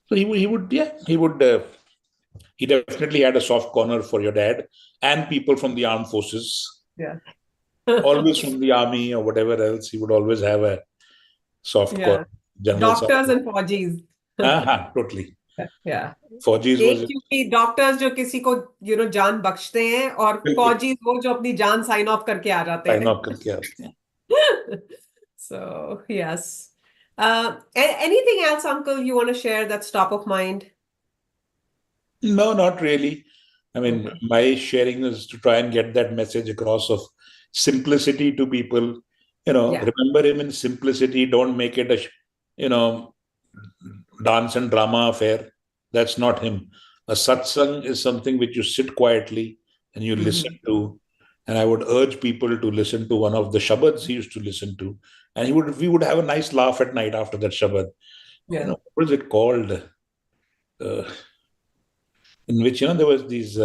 so he definitely had a soft corner for your dad and people from the armed forces. Yeah. Always from the army or whatever else, he would always have a soft corner. Doctors and Fauji's. Totally. Yeah. Fauji's was क्योंकि doctors जो किसी को जान बख्शते हैं और Fauji's वो जो अपनी जान sign off करके आ जाते हैं. Sign off करके आते हैं. So, yes. Anything else, Uncle, you want to share that's top of mind? No, not really. I mean, my sharing is to try and get that message across of simplicity to people. Remember him in simplicity. Don't make it a, dance and drama affair. That's not him. A satsang is something which you sit quietly and you listen to. and I would urge people to listen to one of the shabads he used to listen to, and we would have a nice laugh at night after that shabad. Yeah. What is it called? In which there was these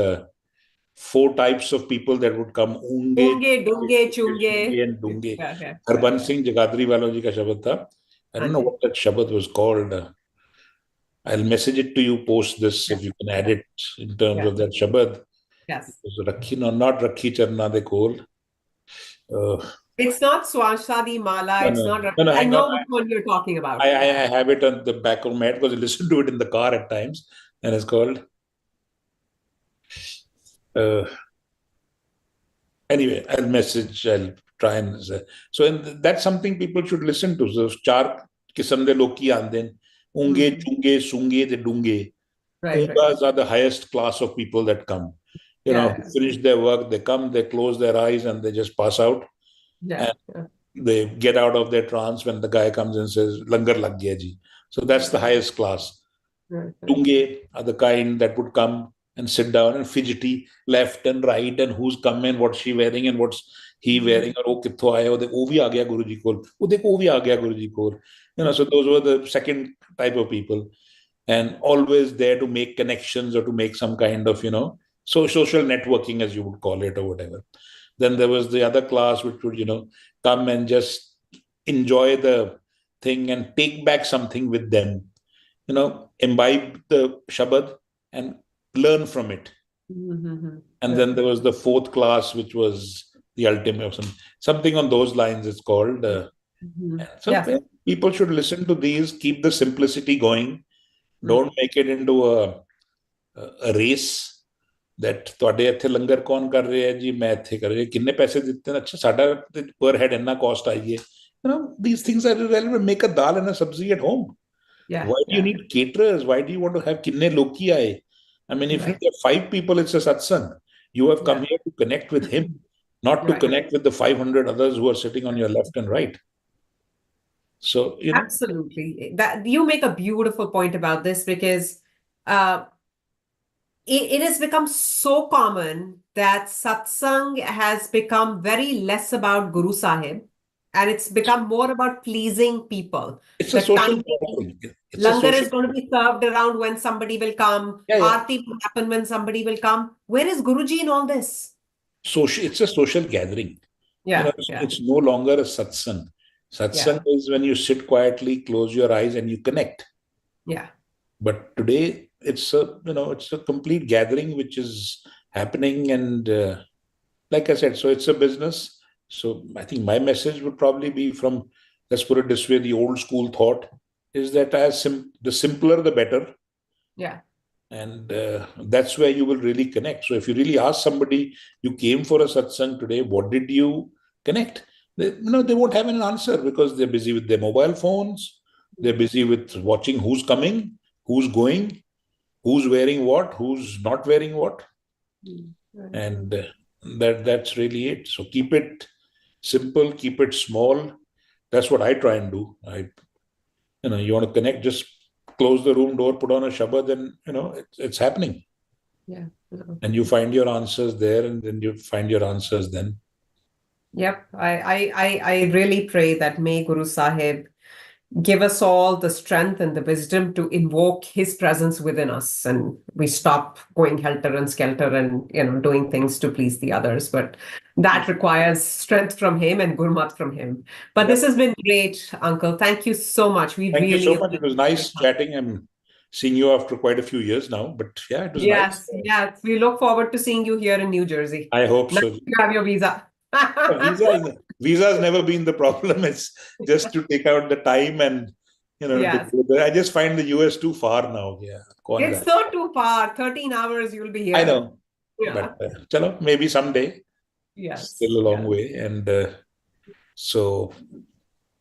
4 types of people that would come: unge, Unge, dunge, chunge. and dunge. Yeah. Harbans Singh Jagadri walo ji ka shabad tha. I don't know what that shabad was called. I'll message it to you post this if you can add it in terms of that shabad. Yes. Rakhi, no, not Rakhi Charna de Kol. It's not Swashadi Mala. It's not. No, I hang know on. which one you're talking about. I have it on the back of my head because I listen to it in the car at times, and it's called. Anyway, I'll try and say. So that's something people should listen to. So, char kisam de loki anden, unge, chunge, sunge, de dunge. Ungas are the highest class of people that come. Finish their work, they come, they close their eyes, and they just pass out. And they get out of their trance when the guy comes and says, "Langar lag gaya ji." So that's the highest class. Tunge are the kind that would come and sit down and fidgety left and right, and who's coming, what's she wearing, and what's he wearing, or kitho aaya, wo bhi aa gaya Guruji kol, wo dekho wo bhi aa gaya Guruji kol. So those were the second type of people, and always there to make connections or to make some kind of social networking, as you would call it, or whatever. Then there was the other class which would come and just enjoy the thing and take back something with them, imbibe the shabad and learn from it. And then there was the fourth class, which was the ultimate, something on those lines it's called. People should listen to these, keep the simplicity going. Don't make it into a race that ਤੁਹਾਡੇ ਇੱਥੇ ਲੰਗਰ ਕੌਣ ਕਰ ਰਿਹਾ ਜੀ, ਮੈਂ ਇੱਥੇ ਕਰ ਰਿਹਾ, ਕਿੰਨੇ ਪੈਸੇ ਦਿੱਤੇ ਨੇ, ਅੱਛਾ ਸਾਡਾ per head ਇੰਨਾ cost ਆਈ ਹੈ. These things are irrelevant. Make a dal and a sabzi at home. Why do you need caterers? Why do you want to have kinne loki aaye? I mean, if you have 5 people, it's a satsang. You have come here to connect with him, not to connect with the 500 others who are sitting on your left and right. So, Absolutely. That you make a beautiful point about this, because it has become so common that satsang has become very less about Guru Sahib, and it's become more about pleasing people. It's a social gathering. Langar is going to be served around when somebody will come. Aarti will happen when somebody will come. Where is Guruji in all this? It's a social gathering. It's no longer a satsang. Satsang is when you sit quietly, close your eyes, and you connect. But today it's a complete gathering which is happening, and like I said, so it's a business. So I think my message would probably be from, let's put it this way, the old school thought is that the simpler the better. And that's where you will really connect. So if you really ask somebody, you came for a satsang today, what did you connect? They won't have an answer, because they're busy with their mobile phones. They're busy with watching who's coming, who's going, who's wearing what, who's not wearing what. And that's really it. So keep it simple, keep it small. That's what I try and do. You want to connect, just close the room door, put on a shabad, and it's happening. And you find your answers there, and then you find your answers then. I really pray that may Guru Sahib give us all the strength and the wisdom to invoke his presence within us, and we stop going helter and skelter and doing things to please the others. But that requires strength from him and gurmat from him. But this has been great, Uncle. Thank you so much. Thank you so much. It was nice chatting. I'm seeing you after quite a few years now, but it was nice. Yes. We look forward to seeing you here in New Jersey. I hope so. You have your visa. Visa has never been the problem. It's just to take out the time and to go there. I just find the US too far now. It's so too far. 13 hours you'll be here. I know. But maybe someday. Still a long way. And so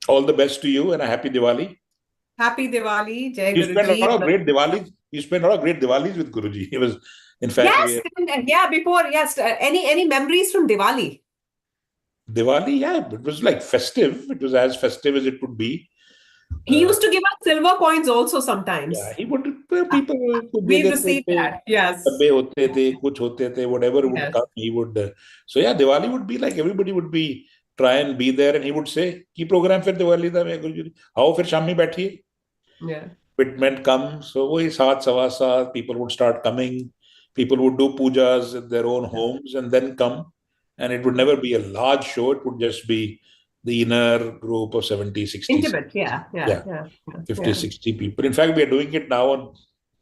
all the best to you, and a happy Diwali. Happy Diwali. Jai You Guruji. spent a lot of great Diwalis. You spent a lot of great Diwalis with Guruji. It was, in fact, before. Any memories from Diwali? Diwali, it was like festive. It was as festive as it would be. He used to give us silver coins also sometimes. He would people could they We've देते received थे, that. Yes. डब्बे होते थे, कुछ होते थे, whatever would Yes. come, he would. So yeah, Diwali would be like everybody would be try and be there, and he would say, "की program फिर दिवाली था मैं गुरुजी, आओ फिर शाम में बैठिए." Yeah. Pitmen come, so वही 7 सवा 7 people would start coming. People would do pujas at their own homes and then come, and it would never be a large show. It would just be the inner group of 70, 60, Intimate. Yeah. Yeah. yeah, Yeah. 50, Yeah. 60 people. In fact, we are doing it now on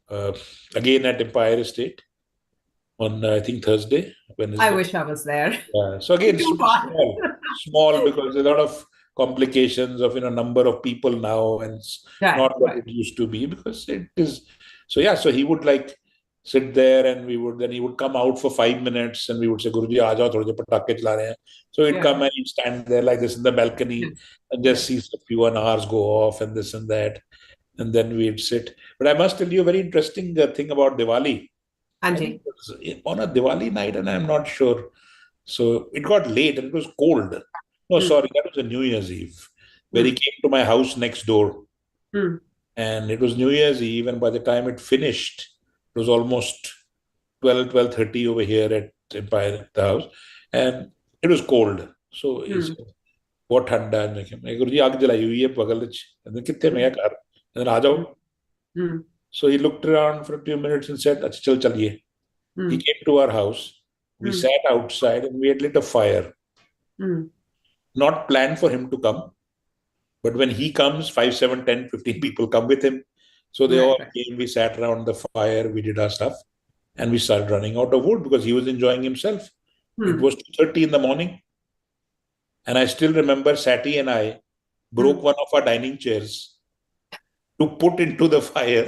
uh, again at Empire Estate on I think Thursday, I Wednesday. wish I was there. Yeah. So again, Too far. small because there's a lot of complications of number of people now, and it's Right. not what Right. it used to be because it is. So yeah, so he would like sit there, and he would come out for 5 minutes, and we would say, "Guruji, aa jao, thode patake chla rahe hain." So he'd Yeah. come and he'd stand there like this in the balcony Yes. and just see a few hours go off and this and that, and then we'd sit. But I must tell you a very interesting thing about Diwali. I Anji. think it was on a Diwali night, and I'm not sure. So it got late and it was cold. No, sorry, that was a New Year's Eve, where he came to my house next door. And it was New Year's Eve, and by the time it finished, it was almost 12:30 over here at Empire, the house, and it was cold. So he said, "बहुत ठंडा है." मैं गुरुजी आग जलाई हुई है बगल में, कितने मैं घर, and आ जाओ. So he looked around for a few minutes and said, "अच्छा चल चलिए." He came to our house. We sat outside and we had lit a fire. Not planned for him to come, but when he comes, 5, 7, 10, 15 people come with him. So they all came, we sat around the fire, we did our stuff, and we started running out of wood because he was enjoying himself. It was 2:30 in the morning. And I still remember Sati and I broke one of our dining chairs to put into the fire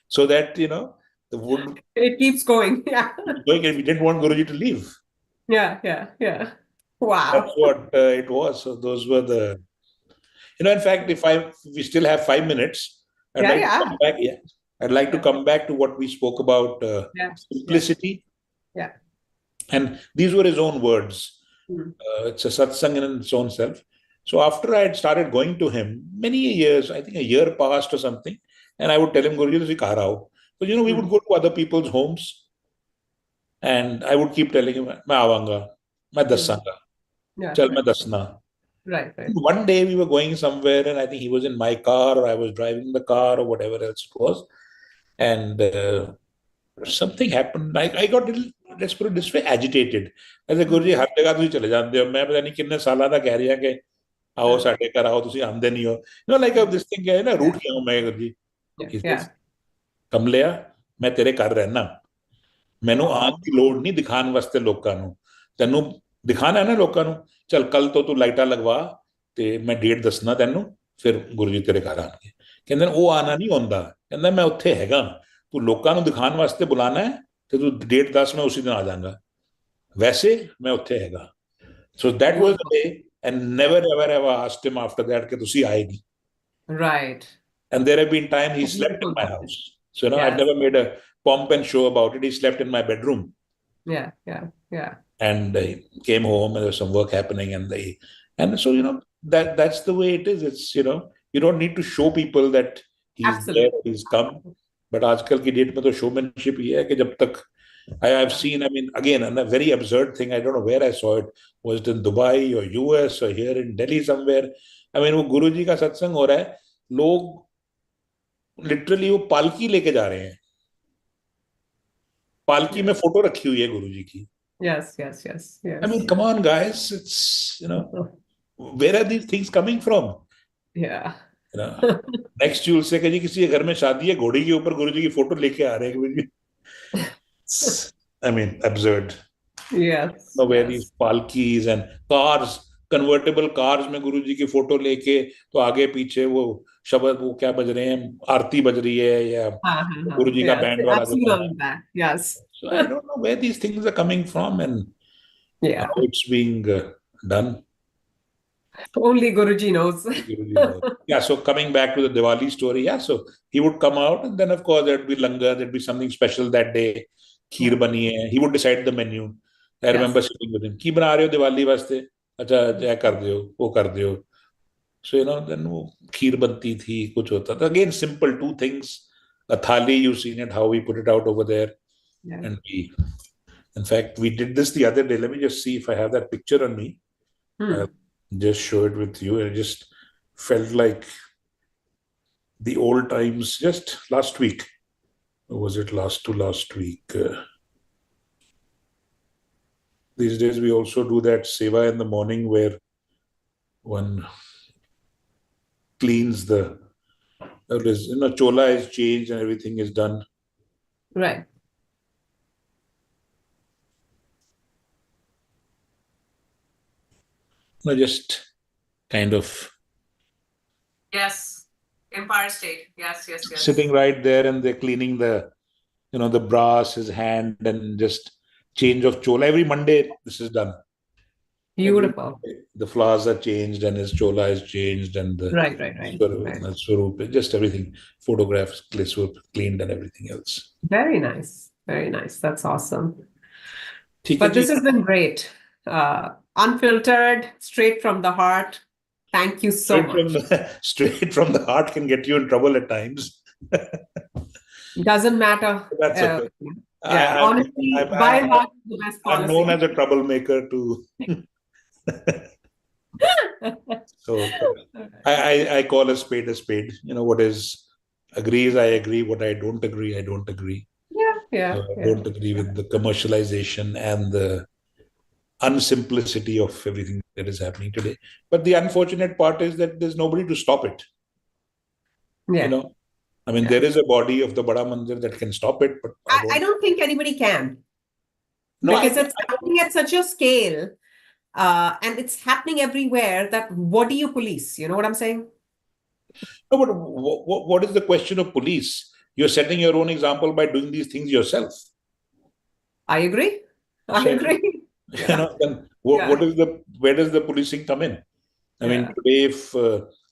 so that, the wood It keeps going. Yeah. going, and we didn't want Guruji to leave. Yeah. Yeah. Yeah. Wow. That's what it was. So those were the, in fact, if we still have 5 minutes, I'd like to come back. Yeah, I'd like to come back to what we spoke about, simplicity. Yeah. And these were his own words. It's a satsang in its own self. So after I had started going to him, many years, I think a year passed or something, and I would tell him, Guruji, तुसी कहाँ रहो? So, we would go to other people's homes, and I would keep telling him, मैं आवांगा, मैं दसांगा, चल मैं दसना. Right. One day we were going somewhere, and I think he was in my car, or I was driving the car, or whatever else it was, and something happened. I got a little, let's put it this way, agitated. I said, Guruji, हर जगह तुसी चले जाते हो. मैं पता नहीं कितने साल दा कह रही हूं कि आओ साडे घर आओ, तुसी आंदे नहीं हो. Like this thing है ना, रूठ गया हूं मैं गुरुजी. He says, कमलिया, मैं तेरे घर रहना. ਮੈਨੂੰ ਆਉਣ ਦੀ ਲੋੜ ਨਹੀਂ ਦਿਖਾਣ ਵਾਸਤੇ ਲੋਕਾਂ ਨੂੰ. ਤੈਨੂੰ ਦਿਖਾਣਾ ਹੈ ਨਾ ਲੋਕਾਂ ਨੂੰ, ਚਲ ਕੱਲ ਤੋਂ ਤੂੰ ਲਾਈਟਾਂ ਲਗਵਾ ਤੇ ਮੈਂ ਡੇਟ ਦੱਸਣਾ ਤੈਨੂੰ, ਫਿਰ ਗੁਰੂ ਜੀ ਤੇਰੇ ਘਰ ਆਣਗੇ. ਕਹਿੰਦੇ ਉਹ ਆਣਾ ਨਹੀਂ ਹੁੰਦਾ. ਕਹਿੰਦਾ ਮੈਂ ਉੱਥੇ ਹੈਗਾ, ਤੂੰ ਲੋਕਾਂ ਨੂੰ ਦਿਖਾਣ ਵਾਸਤੇ ਬੁਲਾਣਾ ਹੈ ਤੇ ਤੂੰ ਡੇਟ ਦੱਸ, ਮੈਂ ਉਸੇ ਦਿਨ ਆ ਜਾਵਾਂਗਾ. ਵੈਸੇ ਮੈਂ ਉੱਥੇ ਹੈਗਾ. So that was the day, and never ever asked him after that ਕਿ ਤੁਸੀਂ ਆਏ ਨਹੀਂ. Right. And there have been times he slept in my house. So I've never made a pomp and show about it. He slept in my bedroom. Yeah. And he came home, and there was some work happening, and so that's the way it is. It's you don't need to show people that he's there, he's come. But आजकल की date में तो showmanship ही है कि जब तक I've seen, I mean, again, and a very absurd thing, I don't know where I saw it. Was it in Dubai or US or here in Delhi somewhere? I mean, वो गुरुजी का सत्संग हो रहा है, लोग लिटरली वो पालकी लेके जा रहे हैं. पालकी में फोटो रखी हुई है गुरुजी की. Yes. I mean, come on, guys. It's, where are these things coming from? Yeah. Next you'll say कि जी किसी के घर में शादी है, घोड़ी के ऊपर गुरुजी की फोटो लेके आ रहे हैं. I mean, absurd. Yes. Where these palkis and cars, convertible cars में गुरुजी की फोटो लेके, तो आगे पीछे वो शब्द, वो क्या बज रहे हैं, आरती बज रही है या गुरुजी का बैंड वाला जो है. Yes. So I don't know where these things are coming from and how it's being done. Only Guruji knows. Guruji knows. Yeah, so coming back to the Diwali story, so he would come out, and then of course there'd be langar, there'd be something special that day. Kheer bani hai. He would decide the menu. I remember sitting with him. Ki bana rahe ho Diwali vaste? Acha, ये कर दियो, वो कर दियो. So then वो खीर बनती थी, कुछ होता था. Again, simple, 2 things. a thali, you've seen it, how we put it out over there. Yeah. And in fact, we did this the other day. Let me just see if I have that picture on me. I'll just show it with you. It just felt like the old times just last week. Or was it last week? These days we also do that seva in the morning where one cleans the, chola is changed and everything is done. Right. Just kind of. Yes. Empire State. Yes. Sitting right there and they're cleaning the, the brass, his hand, and just change of chola. Every Monday this is done. Beautiful. The flowers are changed and his chola is changed and the Right. Swarup, just everything. Photographs, cleaned and everything else. Very nice. Very nice. That's awesome. Theek hai But this ji. has been great. Unfiltered, straight from the heart. Thank you so much. Straight from the heart can get you in trouble at times. Doesn't matter. That's okay. Honestly, by heart is the best policy. I'm known as a troublemaker too. So I call a spade a spade. What is agrees, I agree. What I don't agree, I don't agree. Yeah. I don't agree with the commercialization and the unsimplicity of everything that is happening today. But the unfortunate part is that there's nobody to stop it. Yeah. There is a body of the Bada Mandir that can stop it, but I don't think anybody can. No, because it's happening at such a scale, and it's happening everywhere that what do you police? You know what I'm saying? No, but what is the question of police? You're setting your own example by doing these things yourself. I agree. I agree. Then where does the policing come in? Today, if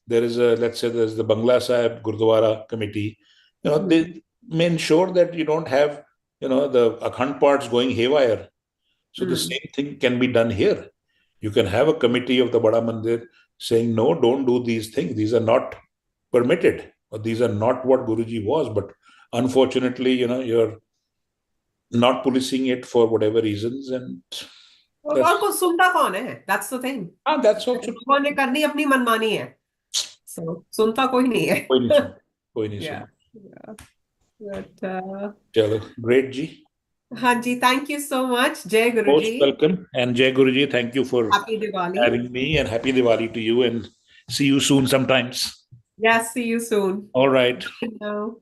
there is let's say there's the Bangla Sahib Gurdwara committee, they may ensure that you don't have, the Akhand parts going haywire. So the same thing can be done here. You can have a committee of the Bada Mandir saying, no, don't do these things. These are not permitted, or these are not what Guruji was. But unfortunately, you're not policing it for whatever reasons. And sunta kaun hai? That's the thing. That's also लोगों ने करनी अपनी मनमानी है. So सुनता कोई नहीं है. कोई नहीं सुनता. But चलो, great ji. Hanji, thank you so much. Jai Guruji. Most welcome. And Jai Guruji, thank you for Happy Diwali. having me, and happy Diwali to you, and see you soon sometimes. Yes, see you soon. All right. No.